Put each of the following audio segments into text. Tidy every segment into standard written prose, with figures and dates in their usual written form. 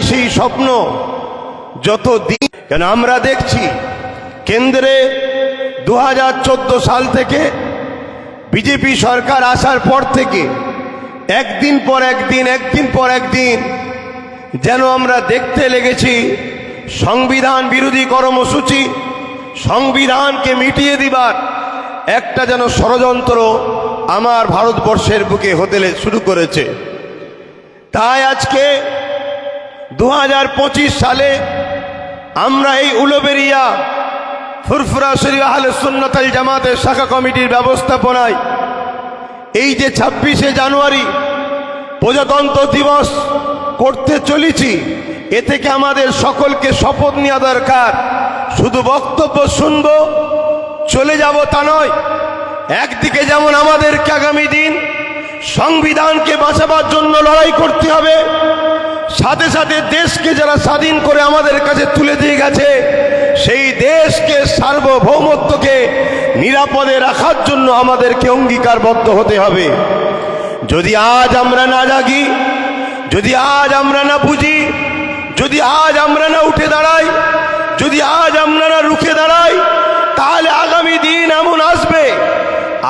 সেই স্বপ্ন যত দিন, কেন আমরা দেখছি কেন্দ্রে 2014 সাল থেকে বিজেপি সরকার আসার পর থেকে একদিন পর একদিন যেন আমরা দেখতে লেগেছি সংবিধান বিরোধী কর্মসূচি, সংবিধানকে মিটিয়ে দিবার একটা যেন ষড়যন্ত্র আমার ভারতবর্ষের বুকে হতে শুরু করেছে। তাই আজকে 2025 সালে আমরা এই উলুবেড়িয়া ফুরফুরা শরীফ আহলে সুন্নাত ওয়াল জামাতের শাখা কমিটির ব্যবস্থাপনায় এই যে 26শে জানুয়ারি প্রজাতন্ত্র দিবস করতে চলেছি, এ থেকে আমাদের সকলকে শপথ নেওয়া দরকার। শুধু বক্তব্য শুনবো চলে যাব তা নয়। একদিকে যেমন আমাদেরকে আগামী দিন সংবিধানকে বাঁচাবার জন্য লড়াই করতে হবে, সাথে সাথে দেশকে যারা স্বাধীন করে আমাদের কাছে তুলে দিয়ে গেছে সেই দেশকে সার্বভৌমত্বকে নিরাপদে রাখার জন্য আমাদেরকে অঙ্গীকারবদ্ধ হতে হবে। যদি আজ আমরা না জাগি, যদি আজ আমরা না বুঝি, যদি আজ আমরা না উঠে দাঁড়াই, যদি আজ আমরা না রুখে দাঁড়াই, তাহলে আগামী দিন এমন আসবে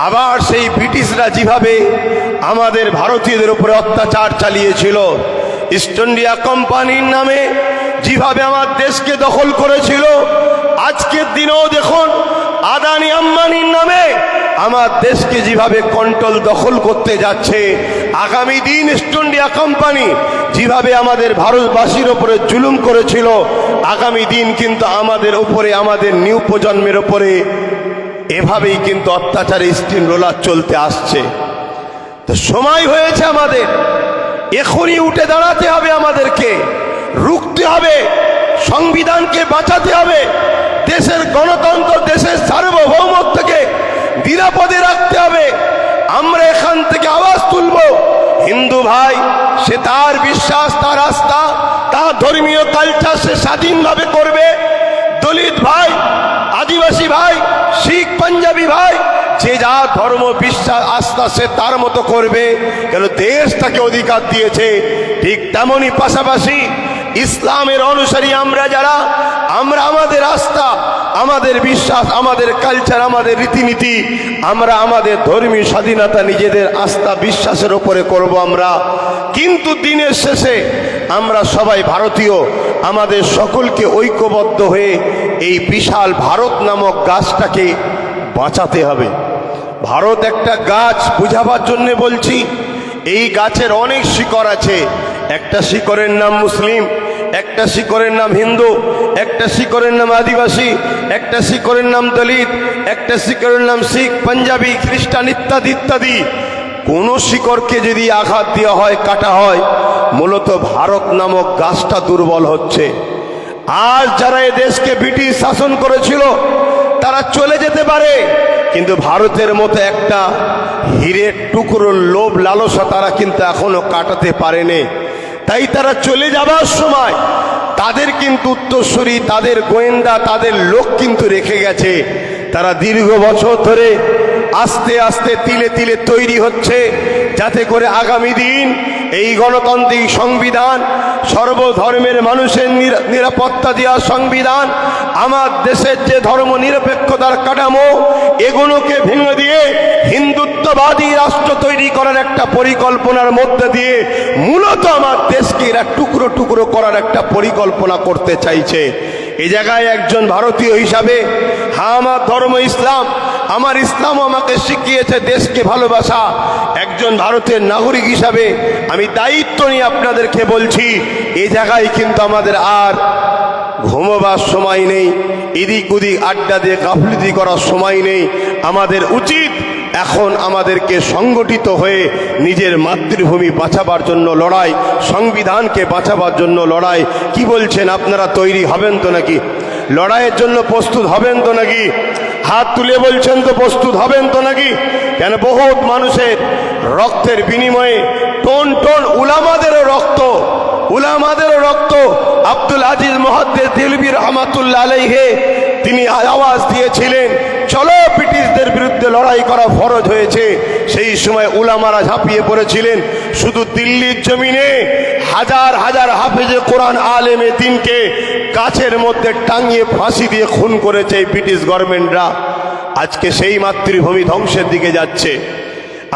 আবার সেই ব্রিটিশরা যেভাবে আমাদের ভারতীয়দের উপরে অত্যাচার চালিয়েছিল, ইস্ট ইন্ডিয়া কোম্পানির নামে যেভাবে আমার দেশকে দখল করেছিল, আজকের দিনেও দেখুন আদানি আম্বানির নামে আমার দেশকে যেভাবে কন্ট্রোল দখল করতে যাচ্ছে, আগামী দিন ইস্ট ইন্ডিয়া কোম্পানি যেভাবে আমাদের ভারতবাসীর উপরে জুলুম করেছিল, আগামী দিন কিন্তু আমাদের উপরে, আমাদের নিউ প্রজন্মের উপরে এভাবেই কিন্তু অত্যাচারের স্টিম রোলার চলতে আসছে। তো সময় হয়েছে আমাদের এখনই উঠে দাঁড়াতে হবে, আমাদেরকে রুখতে হবে, সংবিধানকে বাঁচাতে হবে, দেশের গণতন্ত্র, দেশের সার্বভৌমত্বকে নিরাপদে রাখতে হবে। আমরা এখান থেকে আওয়াজ তুলব, হিন্দু ভাই সে তার বিশ্বাস, তার আস্থা, তার ধর্মীয় কালচার সে স্বাধীনভাবে করবে। দলিত ভাই, আদিবাসী ভাই, শিখ, পাঞ্জাবি ভাই, যে যা ধর্ম বিশ্বাস আস্থা সে তার মতো করবে, কেন দেশ তাকে অধিকার দিয়েছে। ঠিক তেমনই পাশাপাশি ইসলামের অনুসারী আমরা যারা, আমরা আমাদের আস্থা, আমাদের বিশ্বাস, আমাদের কালচার, আমাদের রীতিনীতি, আমরা আমাদের ধর্মীয় স্বাধীনতা নিজেদের আস্থা বিশ্বাসের উপরে করব আমরা। কিন্তু দিনের শেষে আমরা সবাই ভারতীয়, আমাদের সকলকে ঐক্যবদ্ধ হয়ে এই বিশাল ভারত নামক গাছটাকে বাঁচাতে হবে। ভারত একটা গাছ, বুঝাবার জন্য বলছি, এই গাছের অনেক শিকড় আছে। একটা শিকড়ের নাম মুসলিম, একটা শিকড়ের নাম হিন্দু, একটা শিকড়ের নাম আদিবাসী, একটা শিকড়ের নাম দলিত, একটা শিকড়ের নাম শিখ, পাঞ্জাবি, খ্রিস্টান ইত্যাদি ইত্যাদি। কোন শিকড়কে যদি আঘাত দেওয়া হয়, কাটা হয়, মূলত ভারত নামক গাছটা দুর্বল হচ্ছে। আজ যারা এ দেশকে ব্রিটিশ শাসন করেছিল তারা চলে যেতে পারে, কিন্তু ভারতের মতো একটা হীরের টুকরোর লোভ লালসা তারা কিন্তু এখনো কাটাতে পারেনি। তাই তারা চলে যাবার সময় তাদের কিন্তু উত্তরসূরি, তাদের গোয়েন্দা, তাদের লোক কিন্তু রেখে গেছে। তারা দীর্ঘ বছর ধরে আস্তে আস্তে তিলে তিলে তৈরি হচ্ছে, যাতে করে আগামী দিন এই গণতান্ত্রিক সংবিধান, সর্বধর্মের মানুষের নিরাপত্তা দেওয়া সংবিধান, আমার দেশের যে ধর্ম নিরপেক্ষতার কাঠামো, এগুলোকে ভেঙে দিয়ে হিন্দুত্ববাদী রাষ্ট্র তৈরি করার একটা পরিকল্পনার মধ্যে দিয়ে মূলত আমার দেশকে এরা টুকরো টুকরো করার একটা পরিকল্পনা করতে চাইছে। এই জায়গায় একজন ভারতীয় হিসাবে, হ্যাঁ আমার ধর্ম ইসলাম, আমার ইসলাম আমাকে শিখিয়েছে দেশকে ভালোবাসা। একজন ভারতের নাগরিক হিসাবে আমি দায়িত্ব নিয়ে আপনাদেরকে বলছি, এই জায়গায় কিন্তু আমাদের আর ঘুমোবার সময় নেই, এদিক ওদিক আড্ডা দিয়ে গাফলতি করার সময় নেই। আমাদের উচিত এখন আমাদেরকে সংগঠিত হয়ে নিজের মাতৃভূমি বাঁচাবার জন্য লড়াই, সংবিধানকে বাঁচাবার জন্য লড়াই। কি বলছেন আপনারা, তৈরি হবেন তো নাকি? লড়াইয়ের জন্য প্রস্তুত হবেন তো নাকি? হাত তুলে বলছেন তো প্রস্তুত হবেন তো নাকি? কেন বহুত মানুষের রক্তের বিনিময়ে, টন টন উলামাদেরও রক্ত, আব্দুল আজিজ মুহাদ্দিস দেহলভী রহমাতুল্লাহ আলাইহি তিনি আওয়াজ দিয়েছিলেন, চলো ব্রিটিশদের বিরুদ্ধে লড়াই করা ফরজ হয়েছে। সেই সময় উলামারা ঝাঁপিয়ে পড়েছিলেন। শুধু দিল্লির জমিনে হাজার হাজার হাফেজে কোরআন আলেমে দিনকে গাছের মধ্যে টাঙিয়ে ফাঁসি দিয়ে খুন করেছে এই ব্রিটিশ গভর্নমেন্টরা। আজকে সেই মাতৃভূমি ধ্বংসের দিকে যাচ্ছে।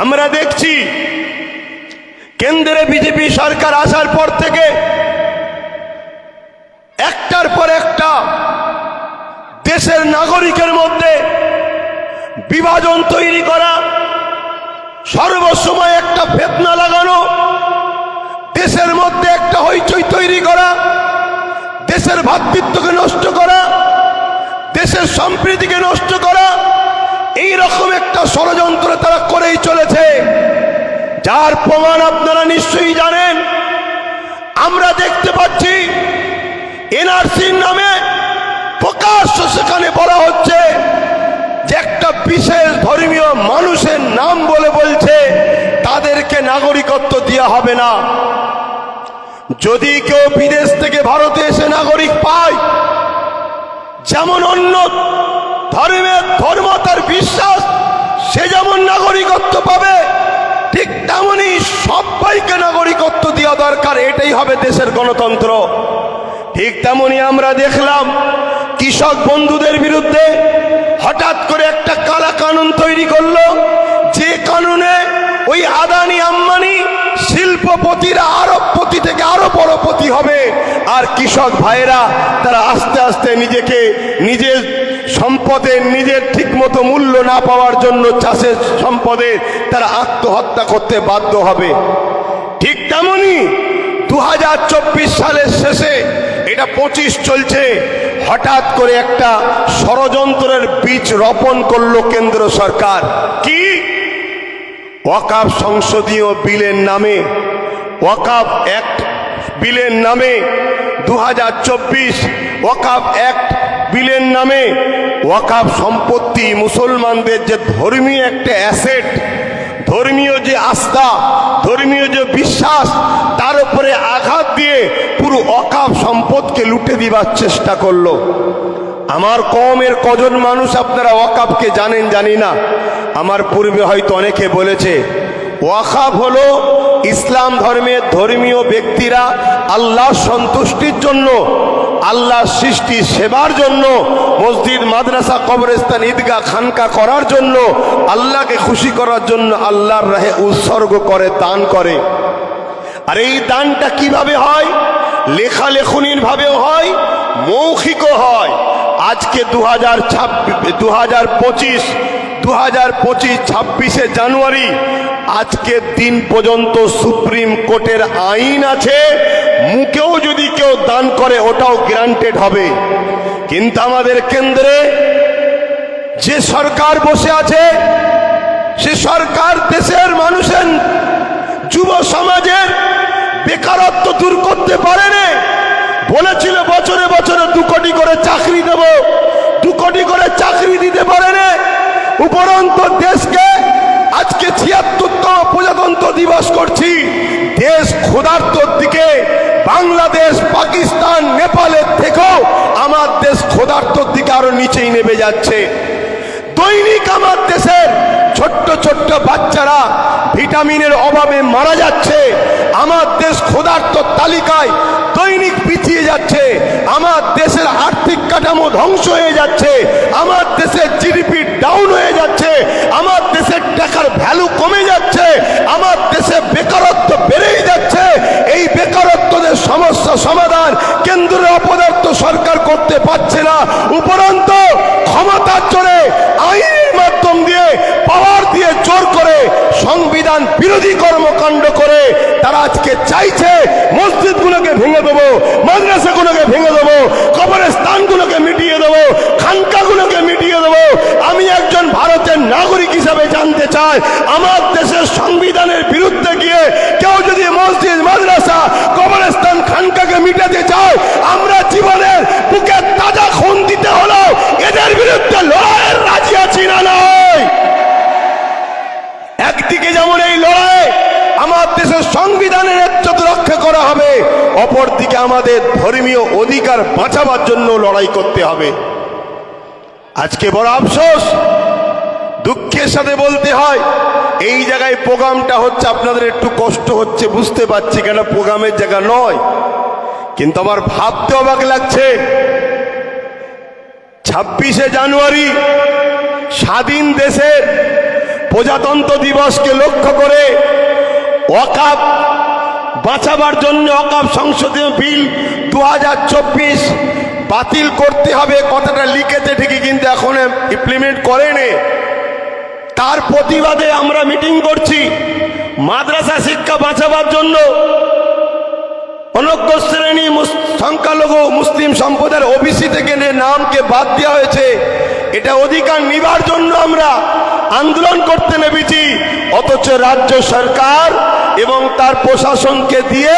আমরা দেখছি কেন্দ্রে বিজেপি সরকার আসার পর থেকে একটার পর একটা দেশের নাগরিকের মধ্যে বিভাজন তৈরি করা, সর্বসময় একটা ফিতনা লাগানো, দেশের মধ্যে একটা হইচই তৈরি করা, দেশের ভ্রাতৃত্বকে নষ্ট করা, দেশের সম্প্রীতিকে নষ্ট করা, এই রকম একটা ষড়যন্ত্র তারা করেই চলেছে, যার প্রমাণ আপনারা নিশ্চয়ই জানেন। আমরা দেখতে পাচ্ছি এনআরসির নামে প্রকাশ্য সেখানে বলা হচ্ছে যে একটা বিশেষ ধর্মীয় মানুষের নাম বলে বলছে তাদেরকে নাগরিকত্ব দেওয়া হবে না। যদি কেউ বিদেশ থেকে ভারতে এসে নাগরিক পায়, যেমন অন্য ধর্ম তার বিশ্বাস, সে যেমন নাগরিকত্ব পাবে, ঠিক তেমনই সবাইকে নাগরিকত্ব দেওয়া দরকার। এটাই হবে দেশের গণতন্ত্র। ঠিক তেমনি আমরা দেখলাম কৃষক বন্ধুদের বিরুদ্ধে হঠাৎ করে একটা কালা কানুন তৈরি করলো, যে কানুনে ওই আদানি আম্বানি শিল্পপতিরা আরবপতি থেকে আরো বড়পতি হবে, আর কৃষক ভাইরা তারা আস্তে আস্তে নিজেকে নিজের সম্পদের নিজের ঠিকমতো মূল্য না পাওয়ার জন্য চাষের সম্পদের তারা আত্মহত্যা করতে বাধ্য হবে। ঠিক তেমনি 2024 সালের শেষে, এটা 25 চলছে, হঠাৎ করে একটা ষড়যন্ত্রের বীজ রোপণ করলো কেন্দ্র সরকার। কি? ওয়াকফ সংসদীয় বিলের নামে, ওয়াকফ অ্যাক্ট বিলের নামে 2024 ওয়াকফ অ্যাক্ট বিলের নামে ওয়াকফ সম্পত্তি, মুসলমানদের যে ধর্মীয় একটা অ্যাসেট, ধর্মীয় যে আস্থা, ধর্মীয় যে বিশ্বাস, তার উপরে আঘাত দিয়ে পুরো ওয়াকফ সম্পদকে লুটে দিবার চেষ্টা করলো। আমার কওমের কজন মানুষ আপনারা ওয়াকফকে জানেন জানি না। আমার পূর্বে হয়তো অনেকে বলেছে, ওয়াকফ হলো ইসলাম ধর্মের ধর্মীয় ব্যক্তিরা আল্লাহর সন্তুষ্টির জন্য, আল্লাহর সৃষ্টি সেবার জন্য, মসজিদ মাদ্রাসা কবরস্থান ঈদগাহ খানকা করার জন্য, আল্লাহকে খুশি করার জন্য আল্লাহর রাহে উৎসর্গ করে, দান করে। আর এই দানটা কিভাবে হয়? লেখালেখনির ভাবেও হয়, মৌখিকও হয়। আজকে 2025 26শে জানুয়ারি আজকের দিন পর্যন্ত সুপ্রিম কোর্টের আইন আছে, মুখেও যদি কেউ দান করে ওটাও গ্রান্টেড হবে। কিন্তু আমাদের কেন্দ্রে যে সরকার বসে আছে, সে সরকার দেশের মানুষের যুব সমাজের বেকারত্ব দূর করতে পারেনি। বলেছিল বছরে বছরে 2 কোটি করে চাকরি দেব, 2 কোটি করে চাকরি দিতে পারেনি। উপরন্তু দেশকে আজকে 76তম প্রজাতন্ত্র দিবস করছি, দেশ ক্ষুধার্তর দিকে, বাংলাদেশ পাকিস্তান নেপালের থেকেও আমার দেশ ক্ষুধার্তর দিকে আরো নিচেই নেমে যাচ্ছে। দৈনিক আমার দেশের ছোট্ট ছোট্ট বাচ্চারা ভিটামিনের অভাবে মারা যাচ্ছে। আমার দেশ ক্ষুধার্তর তালিকায় দৈনিক পিছিয়ে যাচ্ছে। আমার দেশের আর্থিক কাঠামো ধ্বংস হয়ে যাচ্ছে। আমার দেশের জিডিপি ডাউন হয়ে যাচ্ছে। আমার দেশের টাকার ভ্যালু কমে যাচ্ছে। আমার দেশে বেকারত্ব বেড়েই যাচ্ছে। এই বেকারত্বদের সমস্যা সমাধান কেন্দ্রের অপদার্থ সরকার করতে পারছে না। উপরন্তু ক্ষমতার জোরে, আইনের মাধ্যম দিয়ে, পাওয়ার দিয়ে, জোর করে, সংবিধান বিরোধী কর্মকাণ্ড করে তারা আজকে চাইছে মসজিদগুলোকে ভেঙে দেবো, মাদ্রাসাগুলোকে ভেঙে দেবো, কবরস্থানগুলোকে মিটিয়ে দেবো, খানকাগুলোকে মিটিয়ে দেবো। আমি একজন ভারতের নাগরিক হিসাবে জানতে চাই, আমার দেশের সংবিধানের বিরুদ্ধে গিয়ে কেউ যদি মসজিদ, মাদ্রাসা, কবরস্থান, খানকাকে মিটাতে চায়, আমরা জীবনের বুকে তাজা খুন দিতে হলো এদের বিরুদ্ধে লড়াইয়ের রাজি আছি না নয়। একদিকে যেমন এই লড়াই আমার দেশের সংবিধানের ইজ্জত রক্ষা করা হবে, অপরদিকে আমাদের ধর্মীয় অধিকার বাঁচাবার জন্য লড়াই করতে হবে। আজকে বড় আফসোস, দুঃখের সাথে বলতে হয়, এই জায়গায় প্রোগ্রামটা হচ্ছে, আপনাদের একটু কষ্ট হচ্ছে বুঝতে পারছি, কেন প্রোগ্রামের জায়গা নয়, কিন্তু আমার ভাবতে অবাক লাগছে। 26শে জানুয়ারি স্বাধীন দেশের প্রজাতন্ত্র দিবসকে লক্ষ্য করে ওয়াকফ বাঁচাবার জন্য ওয়াকফ সংশোধনী বিল 2024 বাতিল করতে হবে, কথাটা লিখেছে ঠিকই, কিন্তু এখন ইমপ্লিমেন্ট করেনি। তার প্রতিবাদে আমরা মিটিং করছি। মাদ্রাসা শিক্ষা বাঁচাবার জন্য অনগ্র শ্রেণী সংখ্যালঘু মুসলিম সম্প্রদায়ের ওবিসি থেকে নামকে বাদ দেওয়া হয়েছে, এটা অধিকার নিবার জন্য আমরা আন্দোলন করতে নেমেছি। অথচ রাজ্য সরকার এবং তার প্রশাসনকে দিয়ে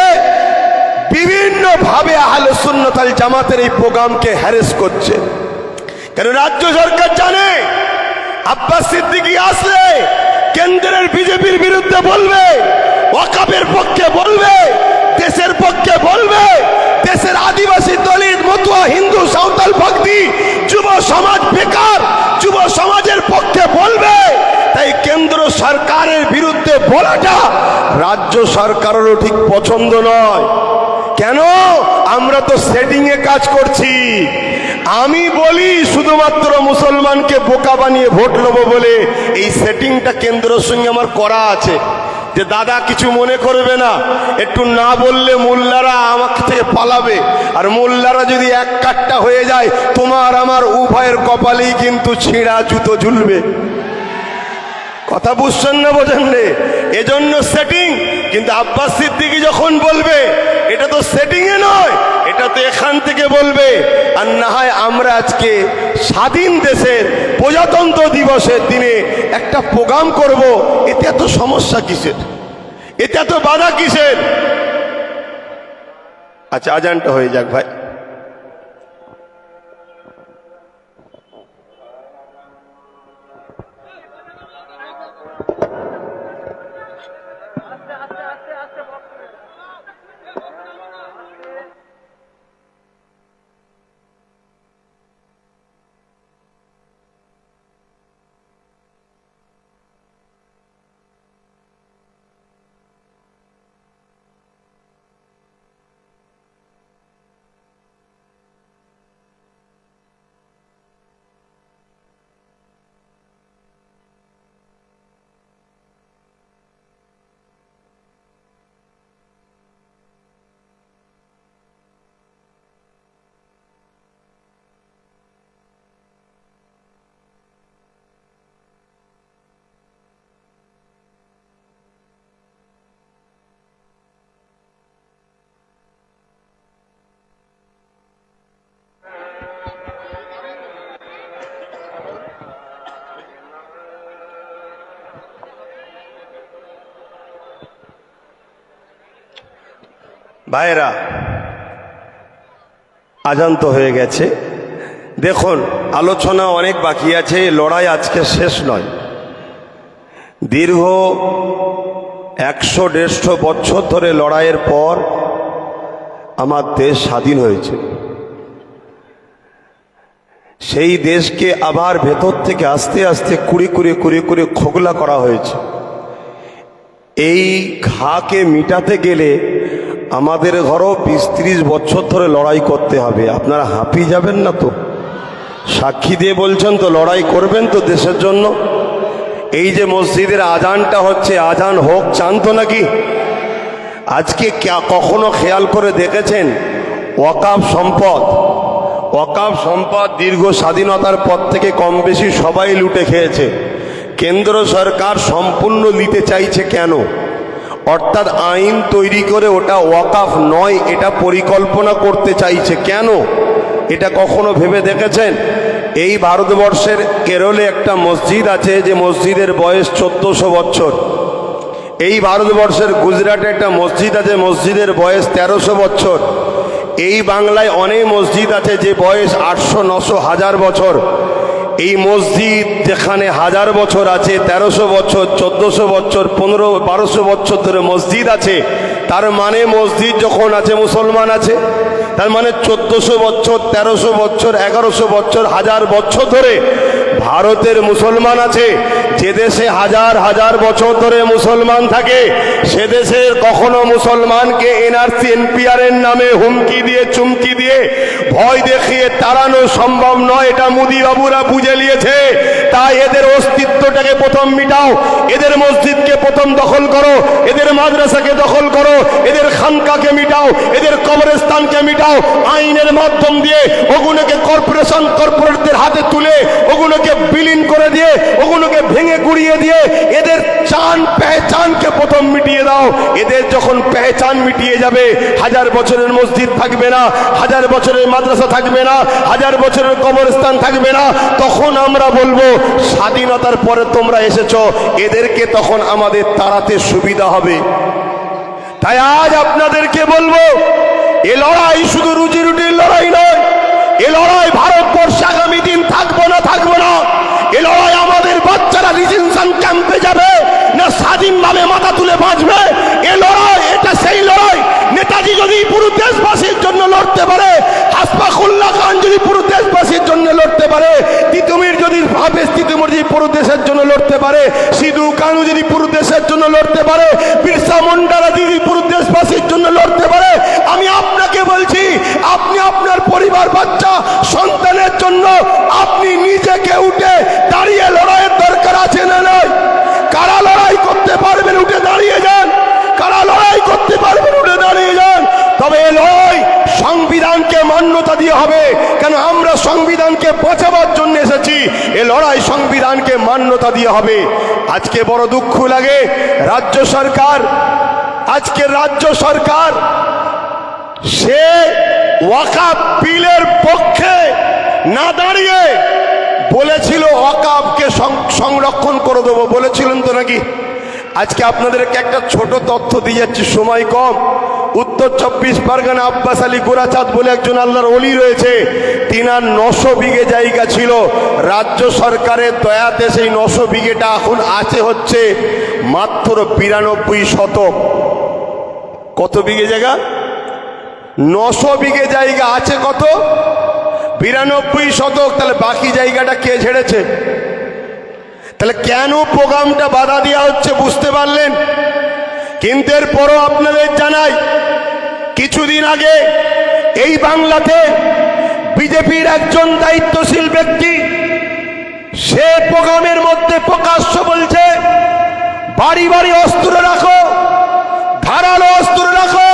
বিভিন্নভাবে আহলে সুন্নাত ওয়াল জামাতের এই প্রোগ্রামকে হ্যারেস করছে। কেন রাজ্য সরকার জানে আব্বাস সিদ্দিকী আসলে কেন্দ্রের বিজেপির বিরুদ্ধে বলবে, ওয়াকফের পক্ষে বলবে, দেশের পক্ষে বলবে, দেশের আদিবাসী দলিত মতুয়া হিন্দু সাঁওতাল ভক্তি যুব সমাজ বেকার যুব সমাজের পক্ষে বলবে। তাই কেন্দ্র সরকারের বিরুদ্ধে বলাটা রাজ্য সরকারেরও ঠিক পছন্দ নয়। কেন? আমরা তো সেটিং এ কাজ করছি। আমি বলি শুধুমাত্র মুসলমানকে বোকা বানিয়ে ভোট নেবো বলে এই সেটিংটা কেন্দ্রের সঙ্গে আমার করা আছে, যে দাদা কিছু মনে করবে না, একটু না বললে মোল্লারা আমার থেকে পালাবে, আর মোল্লারা যদি এক কাট্টা হয়ে যায় তোমার আমার উভয়ের কপালেই কিন্তু ছিঁড়া জুতো ঝুলবে। কথা বুঝছেন না, বোঝেন রে? এজন্য সেটিং। কিন্তু আব্বাস সিদ্দিকী যখন বলবে এটা তো সেটিং এ নয়, এটা তো এখান থেকে বলবে। আর না হয় আমরা আজকে স্বাধীন দেশের প্রজাতন্ত্র দিবসের দিনে একটা প্রোগ্রাম করব, এতে এত সমস্যা কিসের? এতে এত বাধা কিসের? আচ্ছা, আজানটা হয়ে যাক ভাই। ভাইরা, আজান তো হয়ে গেছে। দেখুন, আলোচনা অনেক বাকি আছে, লড়াই আজকে শেষ নয়। দীর্ঘ 100-150 বছর ধরে লড়াইয়ের পর আমার দেশ স্বাধীন হয়েছে। সেই দেশকে আবার ভেতর থেকে আস্তে আস্তে কুড়ি খোকলা করা হয়েছে। এই ঘাকে মিটাতে গেলে আমাদের ঘরও 20-30 বছর ধরে লড়াই করতে হবে। আপনারা হাঁপিয়ে যাবেন না তো? সাক্ষী দিয়ে বলছেন তো, লড়াই করবেন তো দেশের জন্য? এই যে মসজিদের আজানটা হচ্ছে, আজান হোক চান তো নাকি? আজকে কখনো খেয়াল করে দেখেছেন ওয়াকফ সম্পদ দীর্ঘ স্বাধীনতার পর থেকে কম বেশি সবাই লুটে খেয়েছে। কেন্দ্র সরকার সম্পূর্ণ নিতে চাইছে কেন? অর্থাৎ আইন তৈরি করে ওটা ওয়াকফ নয় এটা পরিকল্পনা করতে চাইছে কেন? এটা কখনো ভেবে দেখেছেন? এই ভারতবর্ষের কেরলে একটা মসজিদ আছে যে মসজিদের বয়স 1400 বছর। এই ভারতবর্ষের গুজরাটে একটা মসজিদ আছে, মসজিদের বয়স 1300 বছর। এই বাংলায় অনেক মসজিদ আছে যে বয়স 800, 900, 1000 বছর। এই মসজিদ যেখানে 1000 বছর আছে, 1300 বছর, 1400 বছর, 1500-1200 বছর ধরে মসজিদ আছে, তার মানে মসজিদ যখন আছে মুসলমান আছে। তার মানে 1400 বছর, 1300 বছর, 1100 বছর, 1000 বছর ধরে ভারতের মুসলমান আছে। যে দেশে হাজার হাজার বছর ধরে মুসলমান থাকে সে দেশের কখনো মুসলমানকে এনআরসি এনপিআর এর নামে হুমকি দিয়ে চুমকি দিয়ে ভয় দেখিয়ে তাড়ানো সম্ভব নয়। এটা মোদি বাবুরা বুঝে নিয়েছে। তাই এদের অস্তিত্বটাকে প্রথম মিটাও, এদের মসজিদকে প্রথম দখল করো, এদের মাদ্রাসাকে দখল করো, এদের খানকাকে মিটাও, এদের কবরস্থানকে মিটাও। আইনের মাধ্যম দিয়ে ওগুলোকে কর্পোরেটদের হাতে তুলে ওগুলোকে বিলীন করে দিয়ে ওগুলোকে ভেঙে গুড়িয়ে দিয়ে এদের পেহচানকে প্রথম মিটিয়ে দাও। এদের যখন পেহচান মিটিয়ে যাবে, 1000 বছরের মসজিদ থাকবে না, 1000 বছরের মাদ্রাসা থাকবে না, 1000 বছরের কবরস্থান থাকবে না, তখন আমরা বলবো স্বাধীনতার পরে তোমরা এসেছো, এদেরকে তখন আমাদের তাড়াতে সুবিধা হবে। তাই আজ আপনাদেরকে বলবো, এ লড়াই শুধু রুজি রুটির লড়াই নয়, এ লড়াই ভারতবর্ষে আগামী দিন থাকবো না থাকবো না। এ লড়াই আমাদের বাচ্চারা রিজেনশন ক্যাম্পে যাবে না স্বাধীনভাবে মাথা তুলে বাঁচবে। এ লড়াই, এটা সেই লড়াই। নেতাজি যদি পুরো দেশবাসীর জন্য লড়তে পারে, আশফাকুল্লাহ খান যদি পুরো দেশবাসীর জন্য লড়তে পারে, তিতুমির যদি পুরো দেশের জন্য লড়তে পারে, সিধু কানু যদি পুরো দেশের জন্য লড়তে পারে, বিরসা মুন্ডারা যদি পুরো দেশবাসীর জন্য লড়তে পারে, আমি আপনাকে বলছি আপনি আপনার পরিবার, বাচ্চা, সন্তানের জন্য আপনি নিজেকে উঠে দাঁড়িয়ে লড়াইয়ের দরকার আছে না নয়? কারা লড়াই করতে পারবেন উঠে দাঁড়িয়ে যান, কারা লড়াই করতে পারবেন উঠে দাঁড়িয়ে যান। তবে এই লড়াই সংবিধানকে মান্যতা দিয়ে হবে, কেন আমরা সংবিধানকে বাঁচাবার জন্য এসেছি। এই লড়াই সংবিধানকে মান্যতা দিয়ে হবে। আজকে বড় দুঃখ লাগে, রাজ্য সরকার, আজকে রাজ্য সরকার সে ওয়াকাফ বিলের পক্ষে না দাঁড়িয়ে বলেছিল ওয়াকাফকে সংরক্ষণ করে দেবো, বলেছিলেন তো নাকি? আজকে আপনাদেরকে একটা ছোট তথ্য দিয়ে যাচ্ছি, সময় কম। উত্তর 24 পরগনা আব্বাস আলী গোরাচাঁদ বলে একজন আল্লাহর ওলি রয়েছে, তিনার 900 বিঘে জায়গা ছিল। রাজ্য সরকারের দয়াতে সেই 900 বিঘেটা এখন আছে হচ্ছে মাত্র 92 শতক। কত বিঘে জায়গা? 900 বিঘে জায়গা আছে কত? 92 শতক। তাহলে বাকি জায়গাটা কে ছেড়েছে? তাহলে কেন প্রোগ্রামটা বাধা দেওয়া হচ্ছে বুঝতে পারলেন? কিন্তু এরপরও আপনাদের জানাই, কিছুদিন আগে এই বাংলাতে বিজেপির একজন দায়িত্বশীল ব্যক্তি সে প্রোগ্রামের মধ্যে প্রকাশ্য বলছে বাড়ি বাড়ি অস্ত্র রাখো, ধারালো অস্ত্র রাখো,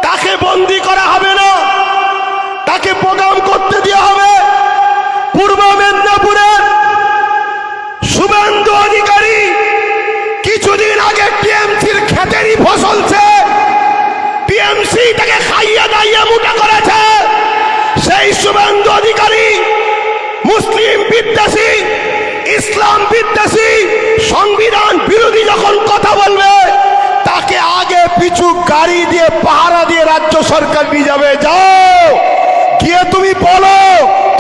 তাকে বন্দি করা হবে না, তাকে প্রোগ্রাম করতে দেওয়া হবে। পূর্ব মেদিনীপুরের শুভেন্দু অধিকারী কিছুদিন আগে টিএমসির ক্ষেতেরই ফসলছে, টিএমসি তাকে খাইয়ে দাইয়ে মোটা করেছে। সেই শুভেন্দু অধিকারী মুসলিম বিদ্বেষী, ইসলাম বিদ্বেষী, সংবিধান বিরোধী যখন কথা বলবে তাকে আগে পিছু গাড়ি দিয়ে পাহারা দিয়ে রাজ্য সরকার নিয়ে যাবে। যাও গিয়ে তুমি বলো,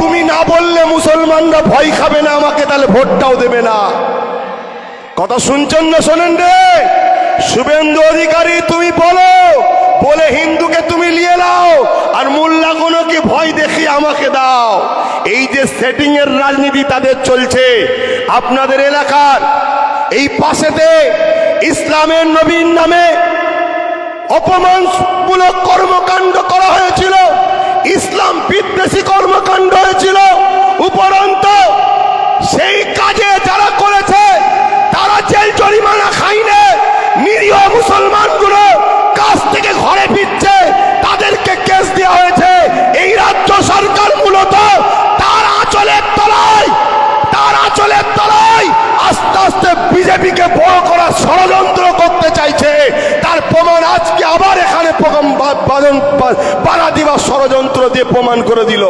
তুমি না বললে মুসলমানরা ভয় খাবে না আমাকে, তাহলে ভোটটাও দেবে না। কথা শুনছেন না? শোনেন রে শুভেন্দু অধিকারী, তুমি বলো, বলে হিন্দুকে তুমি নিয়ে নাও আর মোল্লাগুলোকে ভয় দেখিয়ে আমাকে দাও। এই যে সেটিং এর রাজনীতি তাদের চলছে আপনাদের এলাকার এই পাশেতে ইসলামের নবীর নামে অপমানমূলক কর্মকাণ্ড করা হয়েছিল, ইসলাম বিদ্বেষী কর্মকাণ্ড হয়েছিল। উপরন্তু সেই কাজে যারা করেছে তারা জেল জরিমানা খাইনে, নিরীহ মুসলমানগুলো কাজ থেকে ঘরে ফিরছে, তাদেরকে কেস দেওয়া হয়েছে। এই রাজ্য সরকার মূলত তার আঁচলের তলায় আস্তে আস্তে বিজেপিকে বড় করার ষড়যন্ত্র করতে চাইছে। তার প্রমাণ আজকে আবার এখানে বাধা দিবার ষড়যন্ত্র দিয়ে প্রমাণ করে দিল।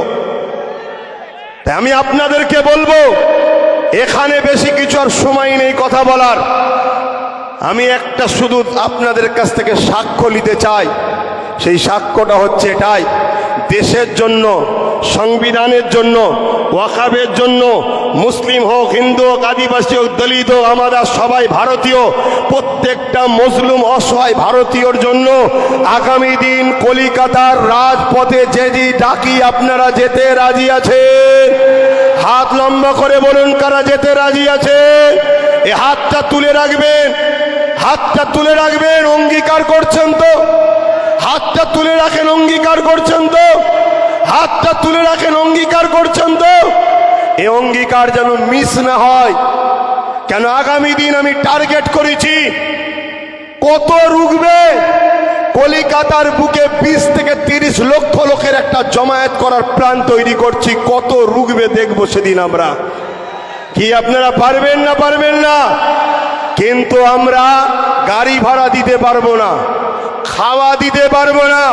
তাই আমি আপনাদেরকে বলবো, এখানে বেশি কিছু আর সময় নেই কথা বলার। আমি একটা শুধু আপনাদের কাছ থেকে সাক্ষ্য নিতে চাই। সেই সাক্ষ্যটা হচ্ছে এটাই, দেশের জন্য, সংবিধানের জন্য, ওয়াকাবের জন্য, মুসলিম হোক, হিন্দু হোক, আদিবাসী হোক, দলিত হোক, আমরা সবাই ভারতীয়, প্রত্যেকটা মজলুম অসহায় ভারতীয়র জন্য আগামী দিন কলিকাতার রাজপথে যেদি ডাকি আপনারা যেতে রাজি আছেন? হাত লম্বা করে বলুন কারা যেতে রাজি আছে। এই হাতটা তুলে রাখবেন, হাতটা তুলে রাখবেন। অঙ্গীকার করছেন তো? হাতটা তুলে রাখেন, অঙ্গীকার করছেন তো? হাতটা তুলে রাখেন, অঙ্গীকার করছেন তো? এই অঙ্গীকার যেন মিস না হয়। কেন আগামী দিন আমি টার্গেট করেছি, কত রুখবে কলিকাতার বুকে 20 থেকে 30 লক্ষ লোকের একটা জমায়েত করার প্ল্যান তৈরি করছি। কত রুখবে দেখবো সেদিন আমরা। কি আপনারা পারবেন না? পারবেন না? কিন্তু আমরা গাড়ি ভাড়া দিতে পারবো না, খাওয়া দিতে পারবো না।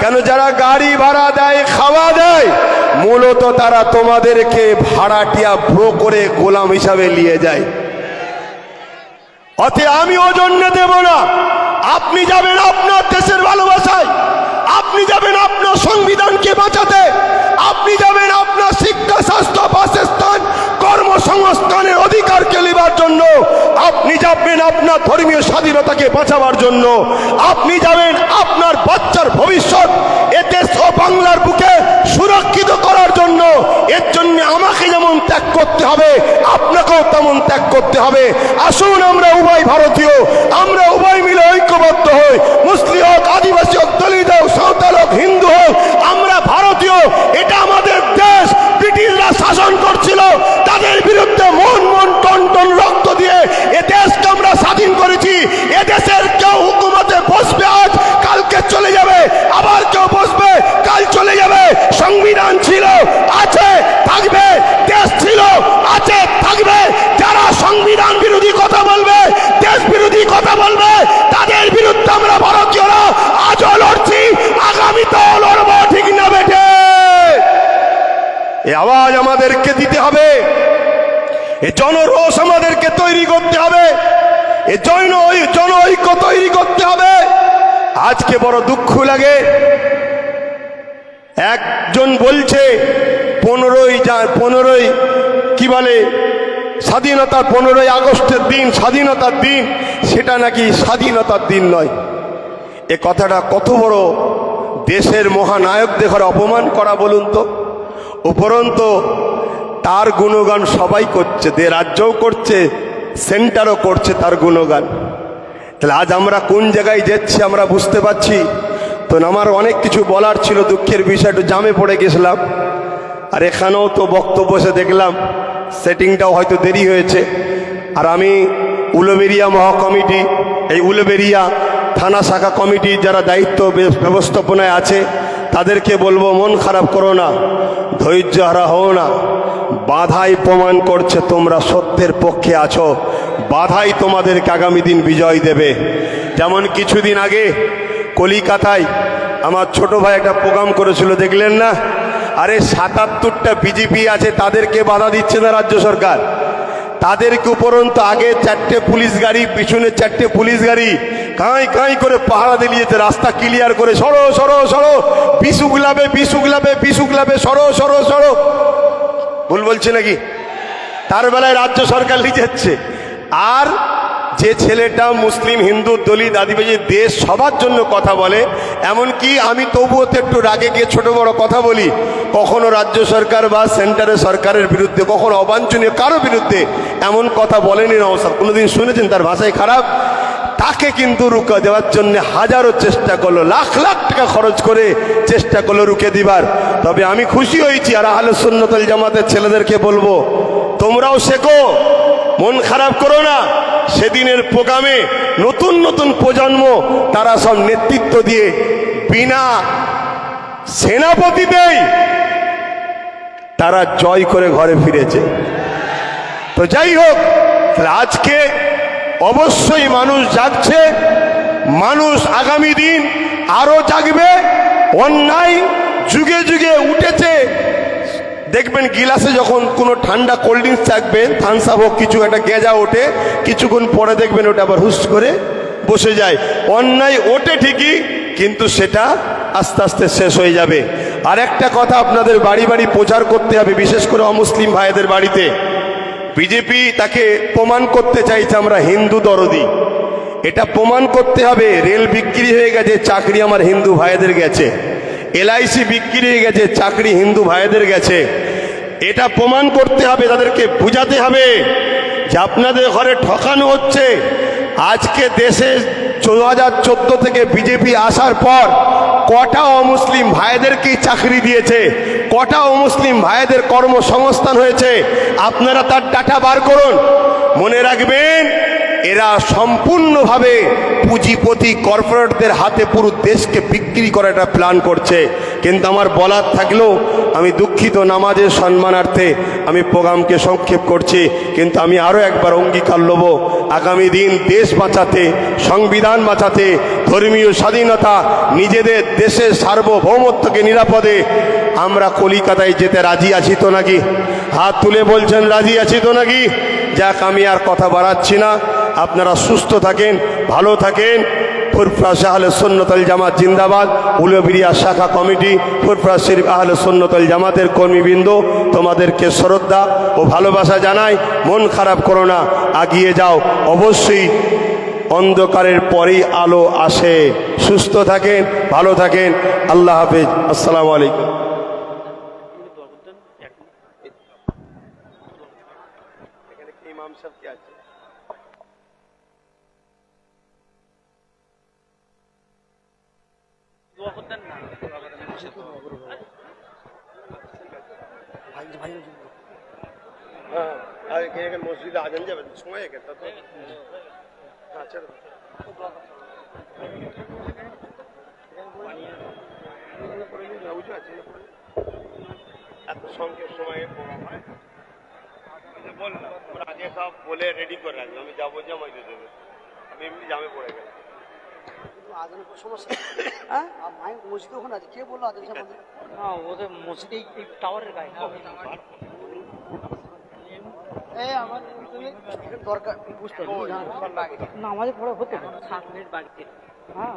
কেন যারা গাড়ি ভাড়া দেয়, খাওয়া দেয়, মূলত তারা তোমাদেরকে ভাড়াটিয়া ব্রো করে গোলাম হিসাবে নিয়ে যায়। অতএব আমি ওজন্য দেব না। আপনি যাবেন আপনার দেশের ভালোবাসায়, আপনি যাবেন আপনার সংবিধানকে বাঁচাতে, আপনি যাবেন আপনার শিক্ষা, স্বাস্থ্য, বাসস্থান, কর্মসংস্থানের অধিকারকে নেবার জন্য, আপনি যাবেন আপনার ধর্মীয় স্বাধীনতাকে বাঁচাবার জন্য, আপনি যাবেন আপনার বাচ্চার ভবিষ্যৎ এ দেশ ও বাংলার বুকে সুরক্ষিত করার জন্য। এর জন্য আমাকে যেমন ত্যাগ করতে হবে, আপনাকেও তেমন ত্যাগ করতে হবে। আসুন আমরা উভয় ভারতীয়, আমরা উভয় মিলে ঐক্যবদ্ধ হই। মুসলিম হোক, আদিবাসী হোক, দলিত হোক, সাঁওতাল হোক, হিন্দু হোক, আমরা ভারতীয়। এটা আমাদের দেশ। ব্রিটিশরা শাসন করছিল, তাদের বিরুদ্ধে মন মন টন টন রক্ত দিয়ে এ দেশকে আমরা স্বাধীন করেছি। এ দেশের কেউ হুকুমতে বসবে, আজ কালকে চলে যাবে, আবার কেউ বসবে, কাল চলে যাবে। সংবিধান ছিল, আছে, থাকবে। দেশ ছিল, আছে, থাকবে। যারা সংবিধান বিরোধী কথা বলবে, দেশ বিরোধী কথা বলবে, তাদের বিরুদ্ধে আমরা ভারতীয়রা আজও লড়ছি, আগামীতেও লড়বো। ঠিক না বেটে? এই আওয়াজ আমাদেরকে দিতে হবে, এ জনরোষ আমাদেরকে তৈরি করতে হবে, এ জন ঐক্য তৈরি করতে হবে। আজকে বড় দুঃখ লাগে, একজন বলছে 15ই কি বলে স্বাধীনতার 15ই আগস্টের দিন স্বাধীনতার দিন, সেটা নাকি স্বাধীনতার দিন নয়। এ কথাটা কত বড় দেশের মহানায়কদের ঘরে অপমান করা বলুন তো। উপরন্তু তার গুণগান সবাই করছে, রাজ্যও করছে, সেন্টারও করছে তার গুণগান। তাহলে আজ আমরা কোন জায়গায় যাচ্ছি আমরা বুঝতে পারছি তো। আমার অনেক কিছু বলার ছিল, দুঃখের বিষয় একটু জামে পড়ে গেছিলাম। আর এখানেও তো বক্তব্য এসে দেখলাম সেটিংটাও হয়তো দেরি হয়েছে। আর আমি উলুবেড়িয়া মহাকমিটি, এই উলুবেড়িয়া থানা শাখা কমিটির যারা দায়িত্ব ব্যবস্থাপনায় আছে তাদেরকে বলবো, মন খারাপ করো না, ধৈর্য হারা হও না। বাধাই প্রমাণ করছে তোমরা সত্যের পক্ষে আছো, বাধাই তোমাদেরকে আগামী দিন বিজয় দেবে। যেমন কিছুদিন আগে কলিকাতায় আমার ছোট ভাই একটা প্রোগ্রাম করেছিল, দেখলেন না? আরে 77টা বিজেপি আছে, তাদেরকে বাধা দিচ্ছে না রাজ্য সরকার। তাদেরকে উপরন্তু আগে 4টে পুলিশ গাড়ি, পিছনে 4টে পুলিশ গাড়ি কাঁই কাঁই করে পাহারা দিলিয়েছে, রাস্তা ক্লিয়ার করে, সরো সরো সরো, বিশুগলাবে বিশুগলাবে বিশুগলাবে, সরো সরো সরো। ভুল বলছে নাকি? তার বেলায় রাজ্য সরকার নিয়ে যাচ্ছে। আর যে ছেলেটা মুসলিম, হিন্দু, দলিত, আদিবাসী, দেশ সবার জন্য কথা বলে, এমনকি আমি তবুও তো একটু রাগে গিয়ে ছোট বড় কথা বলি, কখনো রাজ্য সরকার বা সেন্টারের সরকারের বিরুদ্ধে, কখনো অবাঞ্ছনীয় কারো বিরুদ্ধে এমন কথা বলেনি নওশাদ। কোনোদিন শুনেছেন তার ভাষায় খারাপ? তাকে কিন্তু রুখে দেওয়ার জন্য হাজারো চেষ্টা করলো, লাখ লাখ টাকা খরচ করে চেষ্টা করলো রুখে দিবার। তবে আমি খুশি হয়েছি। আর আহলে সুন্নাত ওয়াল জামাতের ছেলেদেরকে বলবো, তোমরাও শেখো, মন খারাপ করো না। সেদিনের প্রোগ্রামে নতুন নতুন প্রজন্ম তারা সব নেতৃত্ব দিয়ে বিনা সেনাপতিতেই তারা জয় করে ঘরে ফিরেছে। তো যাই হোক, আজকে অবশ্যই মানুষ জাগছে, মানুষ আগামী দিন আরো জাগবে। অন্যায় যুগে যুগে উঠেছে। দেখবেন গিলাসে যখন কোনো ঠান্ডা কোল্ড ড্রিঙ্কস থাকবে, থামস আপ হোক, কিছু একটা গেঁজা ওঠে, কিছুক্ষণ পরে দেখবেন ওটা আবার হুস করে বসে যায়। অন্যায় ওঠে ঠিকই, কিন্তু সেটা আস্তে আস্তে শেষ হয়ে যাবে। আর একটা কথা আপনাদের বাড়ি বাড়ি প্রচার করতে হবে, বিশেষ করে অমুসলিম ভাইদের বাড়িতে। বিজেপি তাকে প্রমাণ করতে চাইছে আমরা হিন্দু দরদি, এটা প্রমাণ করতে হবে। রেল বিক্রি হয়ে গেছে, চাকরি আমার হিন্দু ভাইদের গেছে। এলআইসি বিক্রি হয়ে গেছে, চাকরি হিন্দু ভাইদের গেছে। এটা প্রমাণ করতে হবে, তাদেরকে বুঝাতে হবে যে আপনাদের ঘরে ঠকানো হচ্ছে। আজকে দেশে 2014 থেকে বিজেপি আসার পর কটা অমুসলিম ভাইদেরকেই চাকরি দিয়েছে, কটা অমুসলিম ভাইদের কর্মসংস্থান হয়েছে, আপনারা তার ডাটা বার করুন। মনে রাখবেন, এরা সম্পূর্ণভাবে পুঁজিপতি কর্পোরেটদের হাতে পুরো দেশকে বিক্রি করার একটা প্ল্যান করছে। কিন্তু আমার বলার থাকলেও আমি দুঃখিত, নামাজের সম্মানার্থে আমি প্রোগ্রামকে সংক্ষেপ করছি। কিন্তু আমি আরও একবার অঙ্গীকার নেব, আগামী দিন দেশ বাঁচাতে, সংবিধান বাঁচাতে, ধর্মীয় স্বাধীনতা, নিজেদের দেশের সার্বভৌমত্বকে নিরাপদে আমরা কলিকাতায় যেতে রাজি আছি তো নাকি? হাত তুলে বলছেন রাজি আছি তো নাকি? যাক, আমি আর কথা বাড়াচ্ছি না। আপনারা সুস্থ থাকেন, ভালো থাকেন। ফুরফুরা আহলে সুন্নাত ওয়াল জামাত জিন্দাবাদ। উলুবেড়িয়া শাখা কমিটি, ফুরফুরা শরীফ আহলে সুন্নাত ওয়াল জামাতের কর্মীবৃন্দ, তোমাদেরকে শ্রদ্ধা ও ভালোবাসা জানাই। মন খারাপ করো না, আগিয়ে যাও। অবশ্যই অন্ধকারের পরেই আলো আসে। সুস্থ থাকেন, ভালো থাকেন। আল্লাহ হাফেজ। আসসালামু আলাইকুম। ইমাম সাহেব কি আছে? মসজিদে আজান যাবে, সময় একটা তো আচ্ছা, এত সংক্ষেপ সময়ে প্রোগ্রাম হয়। বললাম ওরা আগে সব বলে রেডি করে রাখবে, আমি যাবো, জামাই দিয়ে দেবে। আমি এমনি জামে পড়ে গেলাম। আজানের কোনো সমস্যা হ্যাঁ, মসজিদ ওখানে আছে, কে বললো আজান সাহেব? না, ওদের মসজিদ এই টাওয়ারের গায়ে। আমার দরকার বুঝতে না, আমাদের পরে হতে 7 মিনিট বাড়িতে। হ্যাঁ,